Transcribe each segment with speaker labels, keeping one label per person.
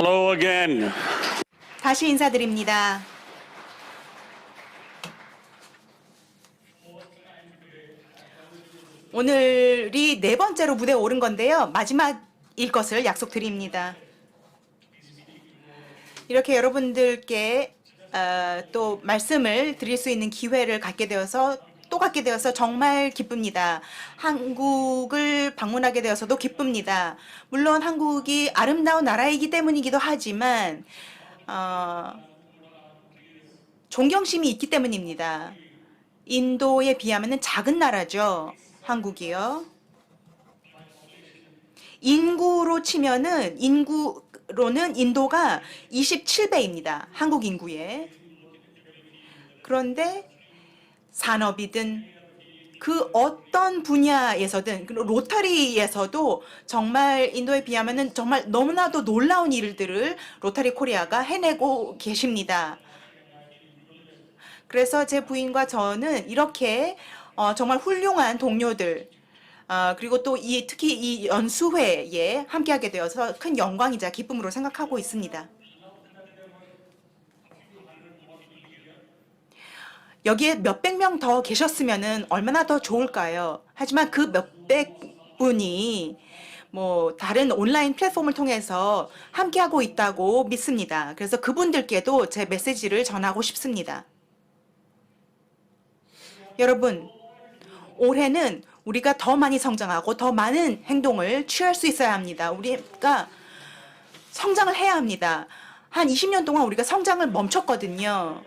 Speaker 1: Hello again.
Speaker 2: 다시 인사드립니다. 오늘이 네 번째로 무대에 오른 건데요. 마지막일 것을 약속드립니다. 이렇게 여러분들께 또 말씀을 드릴 수 있는 기회를 갖게 되어서 정말 기쁩니다. 한국을 방문하게 되어서도 기쁩니다. 물론 한국이 아름다운 나라이기 때문이기도 하지만 존경심이 있기 때문입니다. 인도에 비하면 작은 나라죠. 한국이요. 인구로는 인도가 27배입니다. 한국 인구에. 그런데 산업이든 그 어떤 분야에서든 로터리에서도 정말 인도에 비하면 정말 너무나도 놀라운 일들을 로터리 코리아가 해내고 계십니다. 그래서 제 부인과 저는 이렇게 정말 훌륭한 동료들 그리고 또 특히 이 연수회에 함께하게 되어서 큰 영광이자 기쁨으로 생각하고 있습니다. 여기에 몇백 명 더 계셨으면 얼마나 더 좋을까요? 하지만 그 몇백 분이 다른 온라인 플랫폼을 통해서 함께하고 있다고 믿습니다. 그래서 그분들께도 제 메시지를 전하고 싶습니다. 여러분, 올해는 우리가 더 많이 성장하고 더 많은 행동을 취할 수 있어야 합니다. 우리가 성장을 해야 합니다. 한 20년 동안 우리가 성장을 멈췄거든요.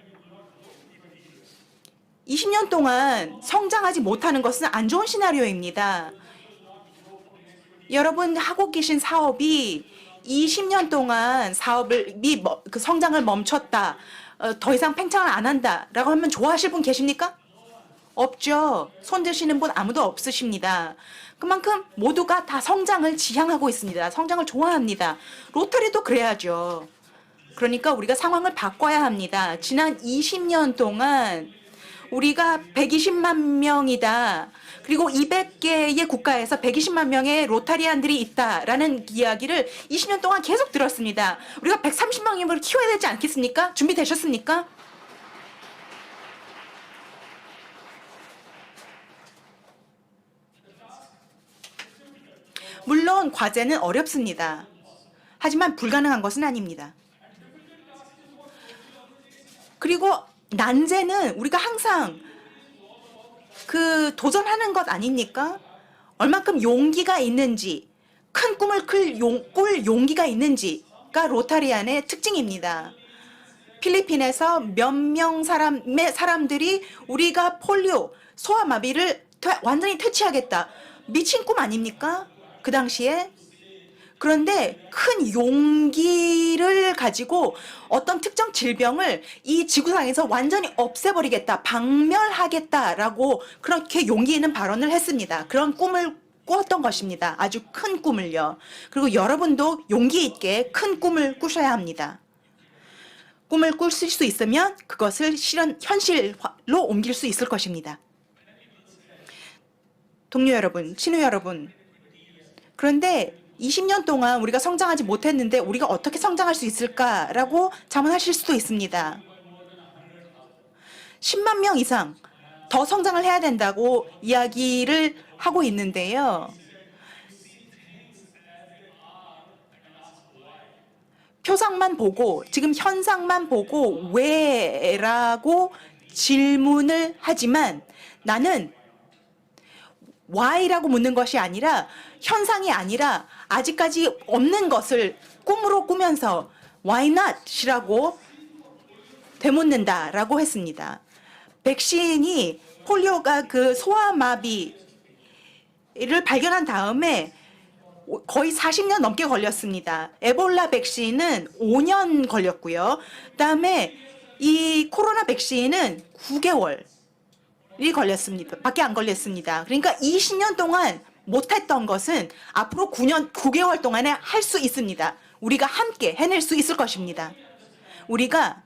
Speaker 2: 20년 동안 성장하지 못하는 것은 안 좋은 시나리오입니다. 여러분 하고 계신 사업이 20년 동안 그 성장을 멈췄다. 더 이상 팽창을 안 한다라고 하면 좋아하실 분 계십니까? 없죠. 손 드시는 분 아무도 없으십니다. 그만큼 모두가 다 성장을 지향하고 있습니다. 성장을 좋아합니다. 로터리도 그래야죠. 그러니까 우리가 상황을 바꿔야 합니다. 지난 20년 동안 우리가 120만 명이다. 그리고 200개의 국가에서 120만 명의 로타리안들이 있다라는 이야기를 20년 동안 계속 들었습니다. 우리가 130만 명을 키워야 되지 않겠습니까? 준비되셨습니까? 물론 과제는 어렵습니다. 하지만 불가능한 것은 아닙니다. 그리고 난제는 우리가 항상 도전하는 것 아닙니까? 얼만큼 용기가 있는지, 큰 꿈을 꿀 용기가 있는지가 로타리안의 특징입니다. 필리핀에서 몇 명 사람들이 우리가 폴리오, 소아마비를 완전히 퇴치하겠다. 미친 꿈 아닙니까? 그 당시에. 그런데 큰 용기를 가지고 어떤 특정 질병을 이 지구상에서 완전히 없애버리겠다, 박멸하겠다라고 그렇게 용기 있는 발언을 했습니다. 그런 꿈을 꾸었던 것입니다. 아주 큰 꿈을요. 그리고 여러분도 용기 있게 큰 꿈을 꾸셔야 합니다. 꿈을 꾸실 수 있으면 그것을 현실로 옮길 수 있을 것입니다. 동료 여러분, 친구 여러분, 그런데 20년 동안 우리가 성장하지 못했는데 우리가 어떻게 성장할 수 있을까라고 자문하실 수도 있습니다. 10만 명 이상 더 성장을 해야 된다고 이야기를 하고 있는데요. 표상만 보고 지금 현상만 보고 왜라고 질문을 하지만 나는 why라고 묻는 것이 아니라 현상이 아니라 아직까지 없는 것을 꿈으로 꾸면서 why not이라고 되묻는다라고 했습니다. 백신이 폴리오가 그 소아마비를 발견한 다음에 거의 40년 넘게 걸렸습니다. 에볼라 백신은 5년 걸렸고요. 그다음에 이 코로나 백신은 9개월이 걸렸습니다. 밖에 안 걸렸습니다. 그러니까 20년 동안 못했던 것은 앞으로 9개월 동안에 할 수 있습니다. 우리가 함께 해낼 수 있을 것입니다. 우리가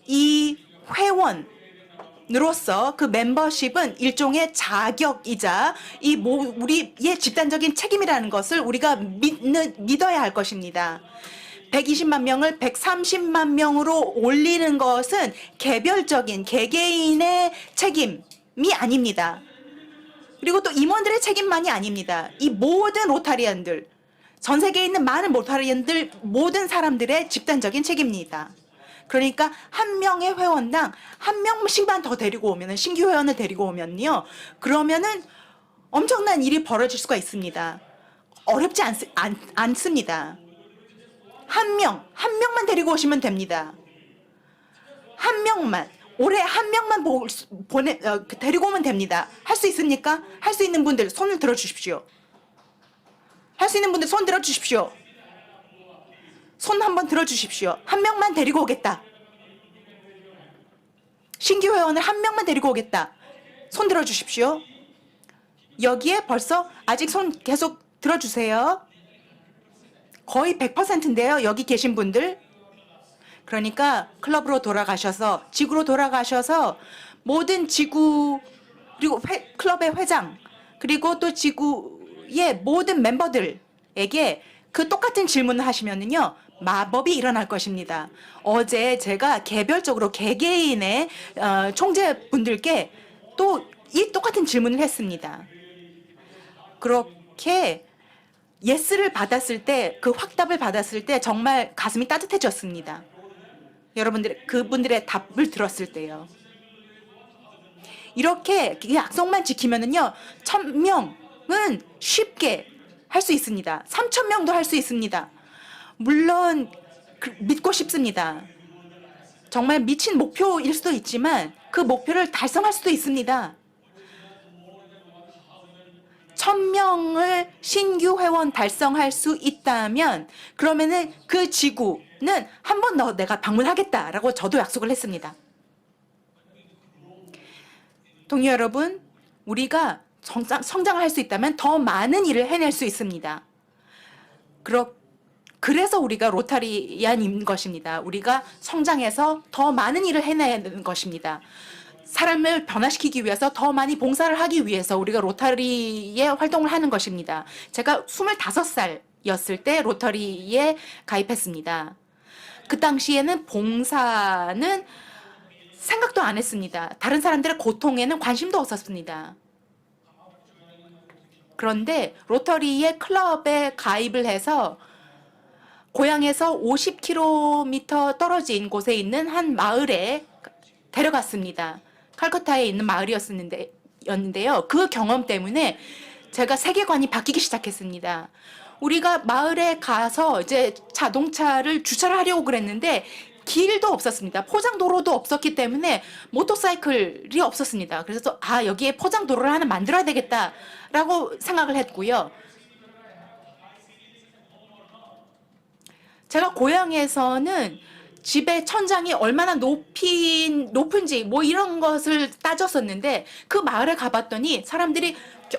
Speaker 2: 이 회원 으로서 그 멤버십은 일종의 자격이자 우리의 집단적인 책임이라는 것을 우리가 믿어야 할 것입니다. 120만 명을 130만 명으로 올리는 것은 개별적인 개개인의 책임이 아닙니다. 그리고 또 임원들의 책임만이 아닙니다. 이 모든 로타리안들, 전 세계에 있는 많은 로타리안들, 모든 사람들의 집단적인 책임입니다. 그러니까 한 명의 회원당 한 명씩만 더 데리고 오면은, 신규 회원을 데리고 오면요, 그러면은 엄청난 일이 벌어질 수가 있습니다. 어렵지 않습니다. 한 명만 데리고 오시면 됩니다. 한 명만, 올해 한 명만 데리고 오면 됩니다. 할 수 있습니까? 할 수 있는 분들 손을 들어주십시오. 할 수 있는 분들 손 들어주십시오. 손 한번 들어주십시오. 한 명만 데리고 오겠다. 신규 회원을 한 명만 데리고 오겠다. 손 들어주십시오. 여기에 벌써 아직 손 계속 들어주세요. 거의 100%인데요. 여기 계신 분들. 그러니까 클럽으로 돌아가셔서, 지구로 돌아가셔서 모든 지구, 그리고 클럽의 회장, 그리고 또 지구의 모든 멤버들에게 그 똑같은 질문을 하시면은요, 마법이 일어날 것입니다. 어제 제가 개별적으로 개개인의 총재분들께 또 이 똑같은 질문을 했습니다. 그렇게 예스를 받았을 때, 그 확답을 받았을 때 정말 가슴이 따뜻해졌습니다. 그분들의 답을 들었을 때요. 이렇게 약속만 지키면은요, 1000명은 쉽게 할 수 있습니다. 3000명도 할 수 있습니다. 물론 믿고 싶습니다. 정말 미친 목표일 수도 있지만 그 목표를 달성할 수도 있습니다. 1000명을 신규 회원 달성할 수 있다면 그러면은 그 지구는 한 번 더 내가 방문하겠다라고 저도 약속을 했습니다. 동료 여러분, 우리가 성장을 할 수 있다면 더 많은 일을 해낼 수 있습니다. 그래서 우리가 로타리안인 것입니다. 우리가 성장해서 더 많은 일을 해내는 것입니다. 사람을 변화시키기 위해서, 더 많이 봉사를 하기 위해서 우리가 로터리에 활동을 하는 것입니다. 제가 25살이었을 때 로터리에 가입했습니다. 그 당시에는 봉사는 생각도 안 했습니다. 다른 사람들의 고통에는 관심도 없었습니다. 그런데 로터리의 클럽에 가입을 해서 고향에서 50km 떨어진 곳에 있는 한 마을에 데려갔습니다. 칼커타에 있는 마을이었는데요. 그 경험 때문에 제가 세계관이 바뀌기 시작했습니다. 우리가 마을에 가서 이제 자동차를 주차를 하려고 그랬는데 길도 없었습니다. 포장도로도 없었기 때문에 모터사이클이 없었습니다. 그래서 여기에 포장도로를 하나 만들어야 되겠다라고 생각을 했고요. 제가 고향에서는 집의 천장이 얼마나 높은지 뭐 이런 것을 따졌었는데 그 마을에 가봤더니 사람들이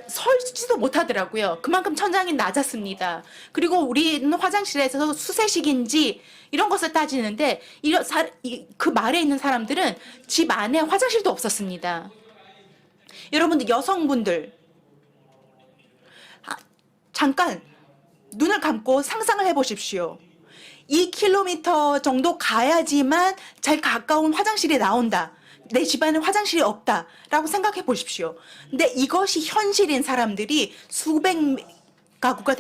Speaker 2: 설지도 못하더라고요. 그만큼 천장이 낮았습니다. 그리고 우리는 화장실에서 수세식인지 이런 것을 따지는데 그 마을에 있는 사람들은 집 안에 화장실도 없었습니다. 여러분들, 여성분들, 잠깐 눈을 감고 상상을 해보십시오. 2km 정도 가야지만 제일 가까운 화장실이 나온다. 내 집안에 화장실이 없다. 라고 생각해 보십시오. 근데 이것이 현실인 사람들이 수백 가구가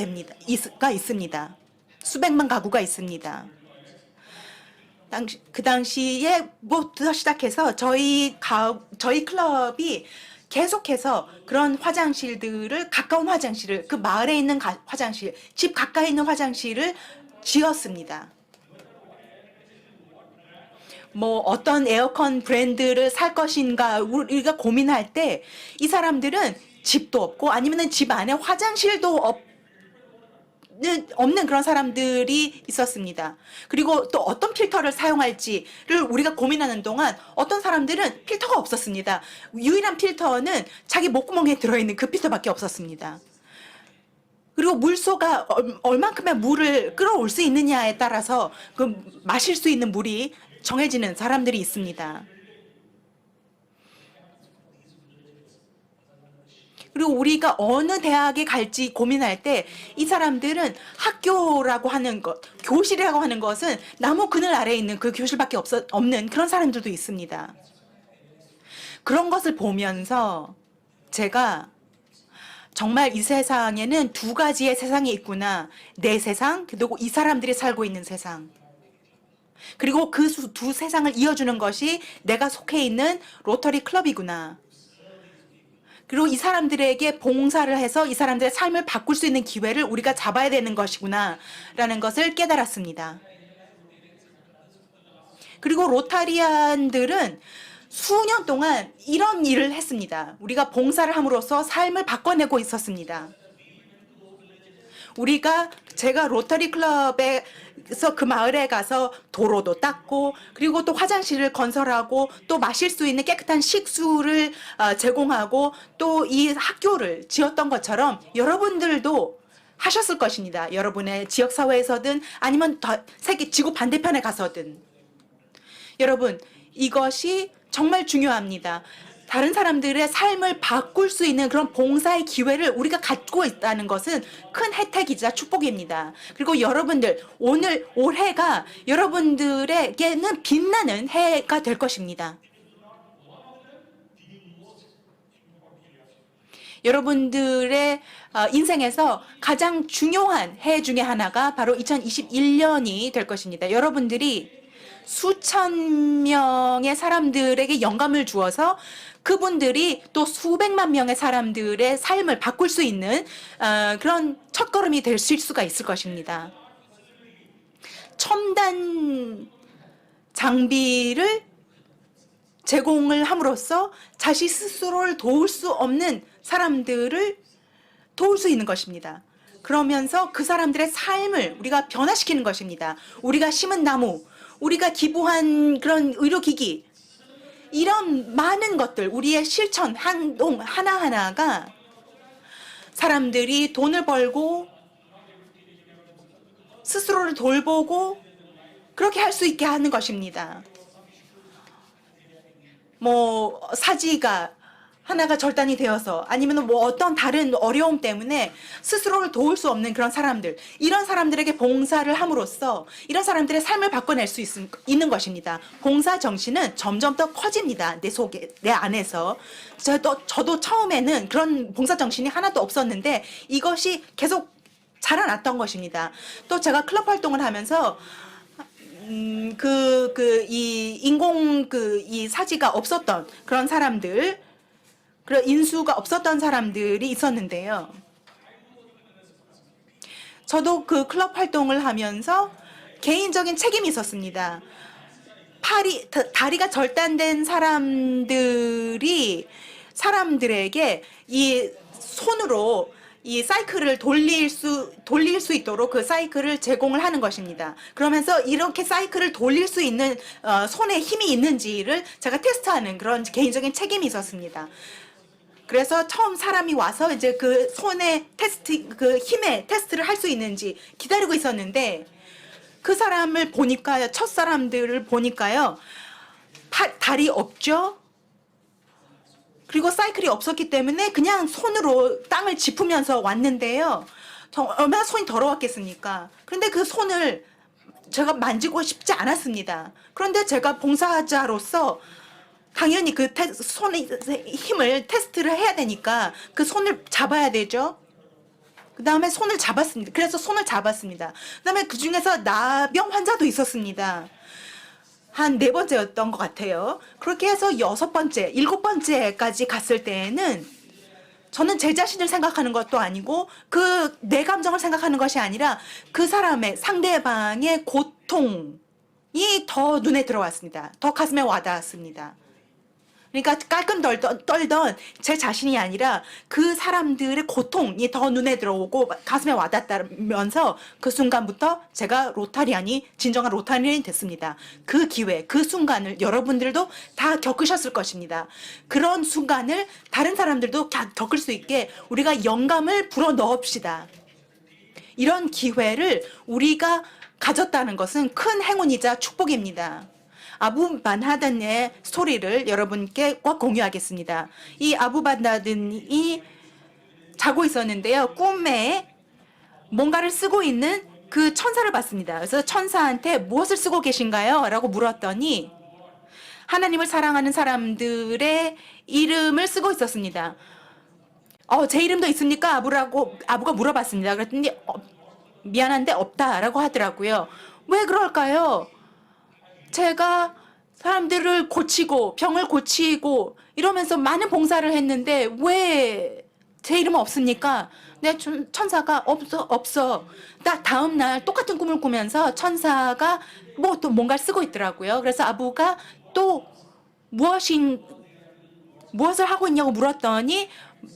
Speaker 2: 있습니다. 수백만 가구가 있습니다. 그 당시에부터 시작해서 저희 클럽이 계속해서 그런 화장실들을, 가까운 화장실을, 그 마을에 있는 화장실, 집 가까이 있는 화장실을 지었습니다. 뭐 어떤 에어컨 브랜드를 살 것인가 우리가 고민할 때 이 사람들은 집도 없고 아니면은 집 안에 화장실도 없는 그런 사람들이 있었습니다. 그리고 또 어떤 필터를 사용할지를 우리가 고민하는 동안 어떤 사람들은 필터가 없었습니다. 유일한 필터는 자기 목구멍에 들어있는 그 필터밖에 없었습니다. 그리고 물소가 얼만큼의 물을 끌어올 수 있느냐에 따라서 그 마실 수 있는 물이 정해지는 사람들이 있습니다. 그리고 우리가 어느 대학에 갈지 고민할 때 이 사람들은 학교라고 하는 것, 교실이라고 하는 것은 나무 그늘 아래에 있는 그 교실밖에 없는 그런 사람들도 있습니다. 그런 것을 보면서 제가 정말 이 세상에는 두 가지의 세상이 있구나. 내 세상, 그리고 이 사람들이 살고 있는 세상. 그리고 그 두 세상을 이어주는 것이 내가 속해 있는 로터리 클럽이구나. 그리고 이 사람들에게 봉사를 해서 이 사람들의 삶을 바꿀 수 있는 기회를 우리가 잡아야 되는 것이구나 라는 것을 깨달았습니다. 그리고 로타리안들은 수년 동안 이런 일을 했습니다. 우리가 봉사를 함으로써 삶을 바꿔내고 있었습니다. 제가 로터리 클럽에서 그 마을에 가서 도로도 닦고 그리고 또 화장실을 건설하고 또 마실 수 있는 깨끗한 식수를 제공하고 또 이 학교를 지었던 것처럼 여러분들도 하셨을 것입니다. 여러분의 지역사회에서든 아니면 세계 지구 반대편에 가서든. 여러분, 이것이 정말 중요합니다. 다른 사람들의 삶을 바꿀 수 있는 그런 봉사의 기회를 우리가 갖고 있다는 것은 큰 혜택이자 축복입니다. 그리고 여러분들, 올해가 여러분들에게는 빛나는 해가 될 것입니다. 여러분들의 인생에서 가장 중요한 해 중에 하나가 바로 2021년이 될 것입니다. 여러분들이 수천 명의 사람들에게 영감을 주어서 그분들이 또 수백만 명의 사람들의 삶을 바꿀 수 있는 그런 첫걸음이 될 수가 있을 것입니다. 첨단 장비를 제공을 함으로써 자신 스스로를 도울 수 없는 사람들을 도울 수 있는 것입니다. 그러면서 그 사람들의 삶을 우리가 변화시키는 것입니다. 우리가 심은 나무, 우리가 기부한 그런 의료기기, 이런 많은 것들, 우리의 실천, 행동 하나하나가 사람들이 돈을 벌고 스스로를 돌보고 그렇게 할 수 있게 하는 것입니다. 사지가 하나가 절단이 되어서 아니면 어떤 다른 어려움 때문에 스스로를 도울 수 없는 그런 사람들, 이런 사람들에게 봉사를 함으로써 이런 사람들의 삶을 바꿔낼 수 있는 것입니다. 봉사 정신은 점점 더 커집니다. 내 속에, 내 안에서. 저도 처음에는 그런 봉사 정신이 하나도 없었는데 이것이 계속 자라났던 것입니다. 또 제가 클럽 활동을 하면서 이 사지가 없었던 그런 사람들, 그런 인수가 없었던 사람들이 있었는데요. 저도 그 클럽 활동을 하면서 개인적인 책임이 있었습니다. 다리가 절단된 사람들에게 이 손으로 이 사이클을 돌릴 수 있도록 그 사이클을 제공을 하는 것입니다. 그러면서 이렇게 사이클을 돌릴 수 있는 손에 힘이 있는지를 제가 테스트하는 그런 개인적인 책임이 있었습니다. 그래서 처음 사람이 와서 이제 그 손의 테스트, 그 힘의 테스트를 할 수 있는지 기다리고 있었는데 그 사람을 보니까요, 첫 사람들을 보니까요, 다리 없죠? 그리고 사이클이 없었기 때문에 그냥 손으로 땅을 짚으면서 왔는데요. 얼마나 손이 더러웠겠습니까? 그런데 그 손을 제가 만지고 싶지 않았습니다. 그런데 제가 봉사자로서 당연히 그 손의 힘을 테스트를 해야 되니까 그 손을 잡아야 되죠. 그 다음에 손을 잡았습니다. 그래서 손을 잡았습니다. 그 다음에 그 중에서 나병 환자도 있었습니다. 한 4번째였던 것 같아요. 그렇게 해서 6번째, 7번째까지 갔을 때에는 저는 제 자신을 생각하는 것도 아니고 내 감정을 생각하는 것이 아니라 그 사람의 상대방의 고통이 더 눈에 들어왔습니다. 더 가슴에 와닿았습니다. 그러니까 깔끔 떨던 제 자신이 아니라 그 사람들의 고통이 더 눈에 들어오고 가슴에 와닿다면서 그 순간부터 제가 진정한 로타리안이 됐습니다. 그 기회, 그 순간을 여러분들도 다 겪으셨을 것입니다. 그런 순간을 다른 사람들도 겪을 수 있게 우리가 영감을 불어 넣읍시다. 이런 기회를 우리가 가졌다는 것은 큰 행운이자 축복입니다. 아부 반하든의 스토리를 여러분께 꼭 공유하겠습니다. 이 아부 반하든이 자고 있었는데요. 꿈에 뭔가를 쓰고 있는 그 천사를 봤습니다. 그래서 천사한테 무엇을 쓰고 계신가요? 라고 물었더니 하나님을 사랑하는 사람들의 이름을 쓰고 있었습니다. 제 이름도 있습니까? 아부가 물어봤습니다. 그랬더니 미안한데 없다라고 하더라고요. 왜 그럴까요? 제가 사람들을 고치고 병을 고치고 이러면서 많은 봉사를 했는데 왜 제 이름은 없습니까? 천사가 없어. 딱 다음 날 똑같은 꿈을 꾸면서 천사가 뭐 또 뭔가를 쓰고 있더라고요. 그래서 아부가 또 무엇을 하고 있냐고 물었더니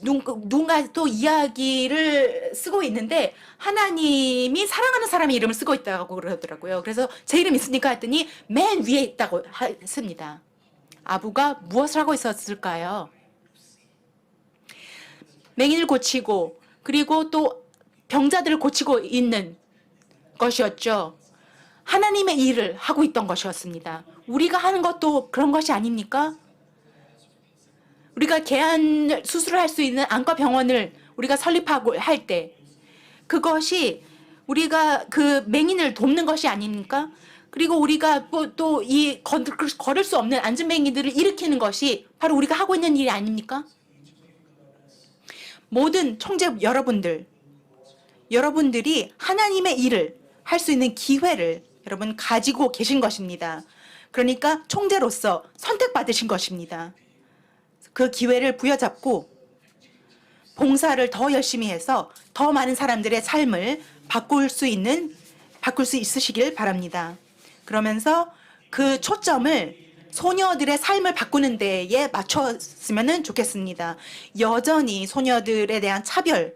Speaker 2: 누군가 또 이야기를 쓰고 있는데 하나님이 사랑하는 사람의 이름을 쓰고 있다고 그러더라고요. 그래서 제 이름 있습니까? 했더니 맨 위에 있다고 했습니다. 아부가 무엇을 하고 있었을까요? 맹인을 고치고 그리고 또 병자들을 고치고 있는 것이었죠. 하나님의 일을 하고 있던 것이었습니다. 우리가 하는 것도 그런 것이 아닙니까? 우리가 개안 수술을 할 수 있는 안과 병원을 우리가 설립하고 할 때 그것이 우리가 그 맹인을 돕는 것이 아닙니까? 그리고 우리가 또 이 걸을 수 없는 안전맹이들을 일으키는 것이 바로 우리가 하고 있는 일이 아닙니까? 모든 총재 여러분들이 하나님의 일을 할 수 있는 기회를 여러분 가지고 계신 것입니다. 그러니까 총재로서 선택받으신 것입니다. 그 기회를 부여잡고 봉사를 더 열심히 해서 더 많은 사람들의 삶을 바꿀 수 있으시길 바랍니다. 그러면서 그 초점을 소녀들의 삶을 바꾸는 데에 맞췄으면 좋겠습니다. 여전히 소녀들에 대한 차별이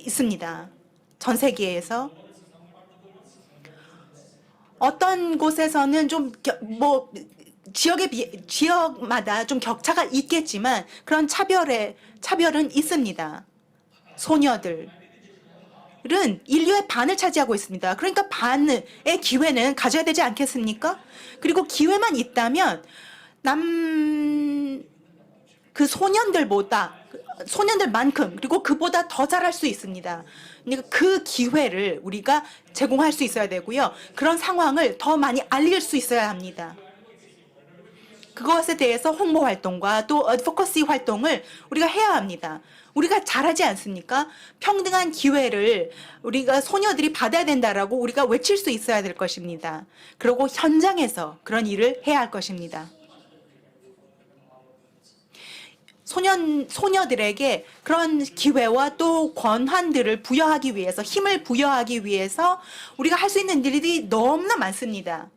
Speaker 2: 있습니다. 전 세계에서. 어떤 곳에서는 좀 지역마다 좀 격차가 있겠지만 그런 차별은 있습니다. 소녀들은 인류의 반을 차지하고 있습니다. 그러니까 반의 기회는 가져야 되지 않겠습니까? 그리고 기회만 있다면 그 소년들만큼 그리고 그보다 더 잘할 수 있습니다. 그러니까 그 기회를 우리가 제공할 수 있어야 되고요. 그런 상황을 더 많이 알릴 수 있어야 합니다. 그것에 대해서 홍보 활동과 또 어드보커시 활동을 우리가 해야 합니다. 우리가 잘하지 않습니까? 평등한 기회를 우리가 소녀들이 받아야 된다라고 우리가 외칠 수 있어야 될 것입니다. 그리고 현장에서 그런 일을 해야 할 것입니다. 소녀들에게 그런 기회와 또 권한들을 부여하기 위해서 힘을 부여하기 위해서 우리가 할 수 있는 일들이 너무나 많습니다.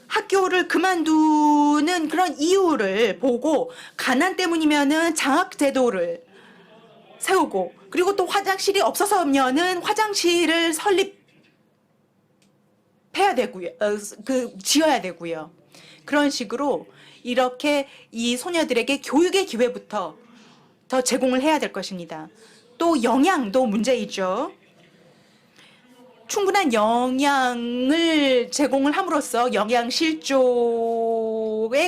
Speaker 2: 학교를 그만두는 그런 이유를 보고 가난 때문이면은 장학 제도를 세우고 그리고 또 화장실이 없어서면은 화장실을 설립해야 되고요. 지어야 되고요. 그런 식으로 이렇게 이 소녀들에게 교육의 기회부터 더 제공을 해야 될 것입니다. 또 영양도 문제이죠. 충분한 영양을 제공을 함으로써 영양실조에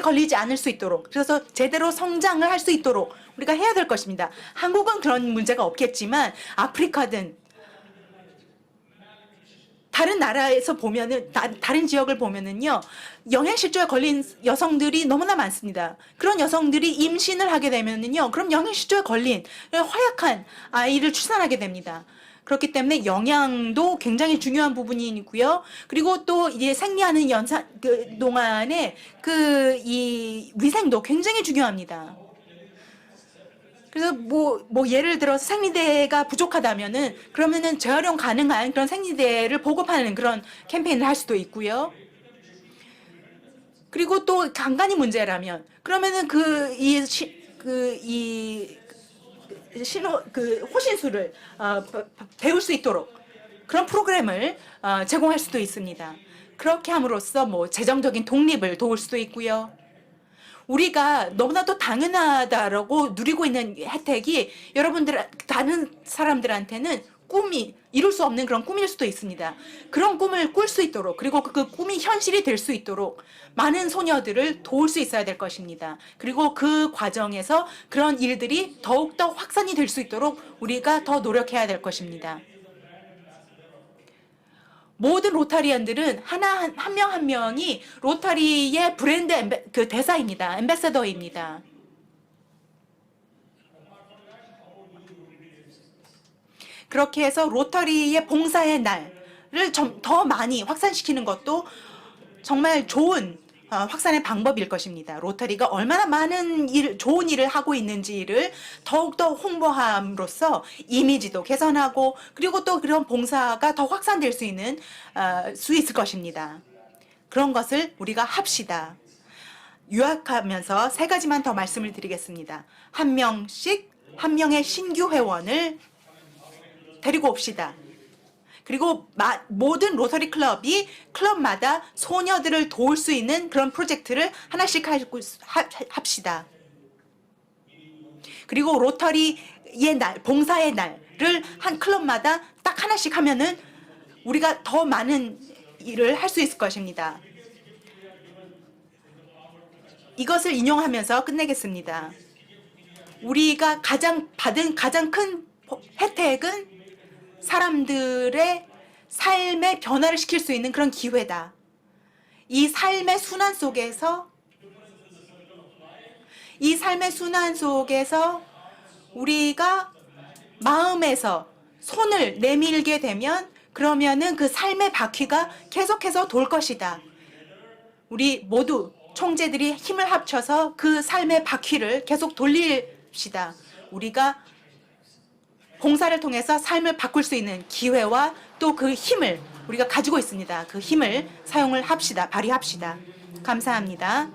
Speaker 2: 걸리지 않을 수 있도록 그래서 제대로 성장을 할 수 있도록 우리가 해야 될 것입니다. 한국은 그런 문제가 없겠지만 아프리카든 다른 나라에서 보면은 다른 지역을 보면은요 영양실조에 걸린 여성들이 너무나 많습니다. 그런 여성들이 임신을 하게 되면은요 그럼 영양실조에 걸린 허약한 아이를 출산하게 됩니다. 그렇기 때문에 영양도 굉장히 중요한 부분이고요. 그리고 또 이제 생리하는 동안에 이 위생도 굉장히 중요합니다. 그래서 예를 들어서 생리대가 부족하다면은 그러면은 재활용 가능한 그런 생리대를 보급하는 그런 캠페인을 할 수도 있고요. 그리고 또 간간이 문제라면 그러면은 호신술을 배울 수 있도록 그런 프로그램을 제공할 수도 있습니다. 그렇게 함으로써 재정적인 독립을 도울 수도 있고요. 우리가 너무나도 당연하다라고 누리고 있는 혜택이 다른 사람들한테는 꿈이 이룰 수 없는 그런 꿈일 수도 있습니다. 그런 꿈을 꿀 수 있도록, 그리고 그 꿈이 현실이 될 수 있도록 많은 소녀들을 도울 수 있어야 될 것입니다. 그리고 그 과정에서 그런 일들이 더욱더 확산이 될 수 있도록 우리가 더 노력해야 될 것입니다. 모든 로타리안들은 한 명 한 명이 로타리의 브랜드 그 대사입니다. 엠베서더입니다. 그렇게 해서 로터리의 봉사의 날을 좀 더 많이 확산시키는 것도 정말 좋은 확산의 방법일 것입니다. 로터리가 얼마나 많은 좋은 일을 하고 있는지를 더욱더 홍보함으로써 이미지도 개선하고, 그리고 또 그런 봉사가 더 확산될 수 있을 것입니다. 그런 것을 우리가 합시다. 요약하면서 세 가지만 더 말씀을 드리겠습니다. 한 명의 신규 회원을 데리고 옵시다. 그리고 모든 로터리 클럽이 클럽마다 소녀들을 도울 수 있는 그런 프로젝트를 하나씩 합시다. 그리고 로터리의 날, 봉사의 날을 한 클럽마다 딱 하나씩 하면은 우리가 더 많은 일을 할 수 있을 것입니다. 이것을 인용하면서 끝내겠습니다. 우리가 받은 가장 큰 혜택은 사람들의 삶의 변화를 시킬 수 있는 그런 기회다. 이 삶의 순환 속에서 우리가 마음에서 손을 내밀게 되면 그러면은 그 삶의 바퀴가 계속해서 돌 것이다. 우리 모두 총재들이 힘을 합쳐서 그 삶의 바퀴를 계속 돌립시다. 우리가 봉사를 통해서 삶을 바꿀 수 있는 기회와 또 그 힘을 우리가 가지고 있습니다. 그 힘을 사용을 합시다. 발휘합시다. 감사합니다.